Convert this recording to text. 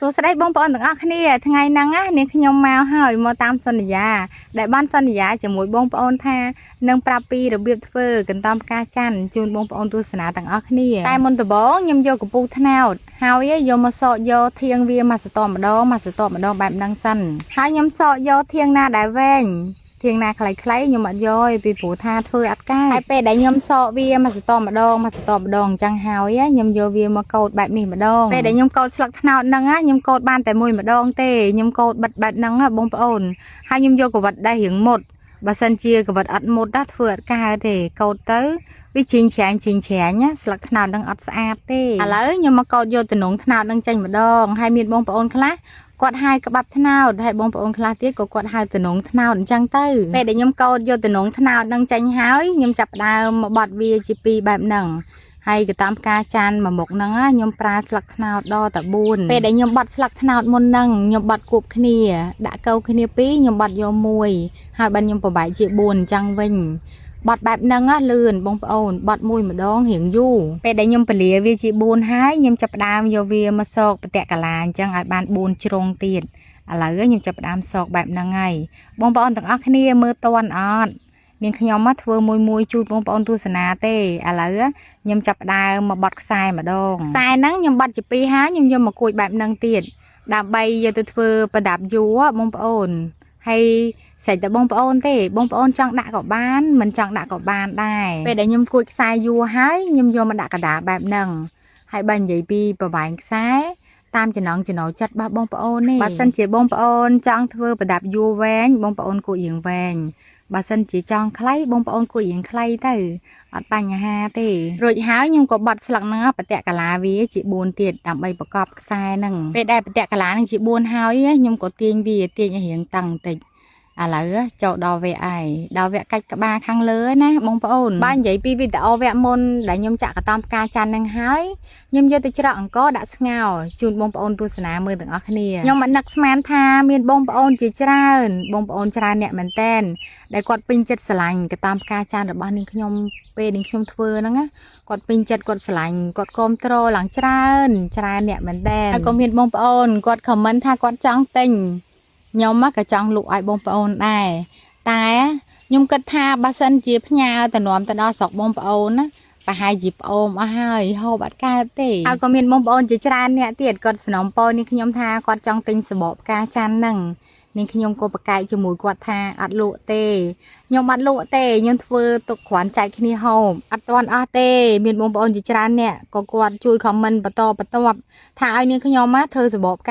សួស្តីបងប្អូនទាំងអស់គ្នាថ្ងៃហ្នឹងណានាងខ្ញុំមកហើយមកតាមសន្យាដែលបានសន្យាជាមួយបងប្អូនថានឹងប្រាប់ពីរបៀបធ្វើកន្តំផ្កាច័ន្ទជូនបងប្អូនទស្សនាទាំងអស់គ្នាតែមុនដំបូងខ្ញុំយកកំពូលថ្នោតហើយយកមកសកយកធៀងវាមកសតម្ដងបែបហ្នឹងសិនហើយខ្ញុំសកយកធៀងណាដែលវែងធៀងណាខ្លីៗខ្ញុំអត់យកពីព្រោះថាធ្វើអត់កាយហើយពេលដែលខ្ញុំសកវាមកសតម្ដងអញ្ចឹងហើយខ្ញុំយកវាមកកោតបែបនេះម្ដងពេលដែលខ្ញុំកោតស្លឹកត្នោតហ្នឹងខ្ញុំកោតបានតែមួយម្ដងទេខ្ញុំកោតបិទបែបហ្នឹងបងប្អូនហើយខ្ញុំយកកវិតដេះរៀងមុតបើសិនជាកវិតអត់មុតធ្វើអត់កើតទេកោតទៅវាជ្រីងច្រាញណាស្លឹកត្នោតហ្នឹងអត់ស្អាតទេឥឡូវខ្ញុំមកកោតយកតំណងត្នោតហ្នឹងចេញម្ដងហើយមានបងប្អូនខ្លះគាត់ហៅក្បាប់ត្នោតហើយបងប្អូនខ្លះទៀតក៏គាត់ហៅតំណងត្នោតអញ្ចឹងទៅពេលដែលខ្ញុំកោតយកតំណងត្នោតហ្នឹងចេញហើយខ្ញុំចាប់ផ្ដើមមកបត់វាជាពីរបែបហ្នឹងហើយកតាមផ្កាច័ន្ទមួយមុខហ្នឹងខ្ញុំប្រើស្លឹកត្នោតដល់តែ4ពេលដែលខ្ញុំបត់ស្លឹកត្នោតមុនហ្នឹងខ្ញុំបត់គប់គ្នាដាក់កោគ្នា2ខ្ញុំបត់យក1ហើយបានខ្ញុំប្របែកជា4អញ្ចឹងវិញបត់បែបហ្នឹងលឿនបងប្អូនបត់មួយម្ដងរៀងយូរពេលដែលខ្ញុំពលាវាជា4ហើយខ្ញុំចាប់ផ្ដើមយកវាមកសកបតិកាឡាអញ្ចឹងឲ្យបាន4ជ្រុងទៀតឥឡូវខ្ញុំចាប់ផ្ដើមសកបែបហ្នឹងហើយបងប្អូនទាំងអស់គ្នាមើលតន់អត់នាងខ្ញុំមកធ្វើមួយជូតបងប្អូនទស្សនាទេឥឡូវខ្ញុំចាប់ផ្ដើមមកបត់ខ្សែម្ដងខ្សែហ្នឹងខ្ញុំបត់ជា2ហើយខ្ញុំយកមកគួចបែបហ្នឹងទៀតដើម្បីយកទៅធ្វើប្រដាប់យូរបងប្អូនហើយស្រេចតែបងប្អូនទេបងប្អូនចង់ដាក់ក៏បានមិនចង់ដាក់ក៏បានដែរពេលដែលខ្ញុំគួចខ្សែយូរហើយខ្ញុំយកមកដាក់កណ្ដាលបែបហ្នឹងហើយបើនិយាយពីប្រវែងខ្សែតាមចំណងចំណូលចិត្តរបស់បងប្អូននេះបើសិនជាបងប្អូនចង់ធ្វើប្រដាប់យូរវែងបងប្អូនគួចរៀងវែងបើសិនជាចង់ខ្លីបងប្អូនគួចរៀងខ្លីទៅអត់បញ្ហាទេរួចហើយខ្ញុំក៏បត់ស្លឹកហ្នឹងបតិកាឡាវាជា4ទៀតដើម្បីប្រកបខ្សែហ្នឹងពេលដែលបតិកាឡាហ្នឹងជា4ហើយខ្ញុំក៏ទាញវាទាញឲ្យរៀងតឹងបន្តិចឥឡូវចូលដល់វគ្គដល់វគ្គកាច់ក្បាលខាងលើណាបងប្អូនបើនិយាយពីវីដេអូវគ្គមុនដែលខ្ញុំចាក់កតំផ្កាច័ន្ទហ្នឹងហើយខ្ញុំយកទៅច្រកអង្គដាក់ស្ងោរជូនបងប្អូនទស្សនាមើលទាំងអស់គ្នាខ្ញុំមិននឹកស្មានថាមានបងប្អូនជាច្រើនបងប្អូនច្រើនអ្នកមែនតែនដែលគាត់ពេញចិត្តស្រឡាញ់កតំផ្កាច័ន្ទរបស់នាងខ្ញុំពេលនាងខ្ញុំធ្វើហ្នឹងគាត់ពេញចិត្តគាត់ស្រឡាញ់គាត់គាំទ្រឡើងច្រើនអ្នកមែនតែនហើយក៏មានបងប្អូនគាត់ខមមិនថាគាត់ចង់ទិញខ្ញុំក៏ចង់លក់ឲ្យបងប្អូនដែរតែខ្ញុំគិតថាបើសិនជាផ្ញើទៅនាំទៅដល់ស្រុកបងប្អូនណាប្រហែលជាប្អូនអស់ហើយហូបអត់កើតទេហើយក៏មានបងប្អូនជាច្រើនអ្នកទៀតគាត់สนំពោនេះខ្ញុំថាគាត់ចង់ទិញសបកផ្កាច័ន្ទហ្នឹងនាងខ្ញុំក៏ប្រកែកជាមួយគាត់ថាអត់លក់ទេខ្ញុំអត់លក់ទេខ្ញុំធ្វើទុកគ្រាន់ចែកគ្នាហូបអត់ទាន់អស់ទេមានបងប្អូនជាច្រើនអ្នកក៏គាត់ជួយខមមិនបន្តថាឲ្យនាងខ្ញុំមកធ្វើសបក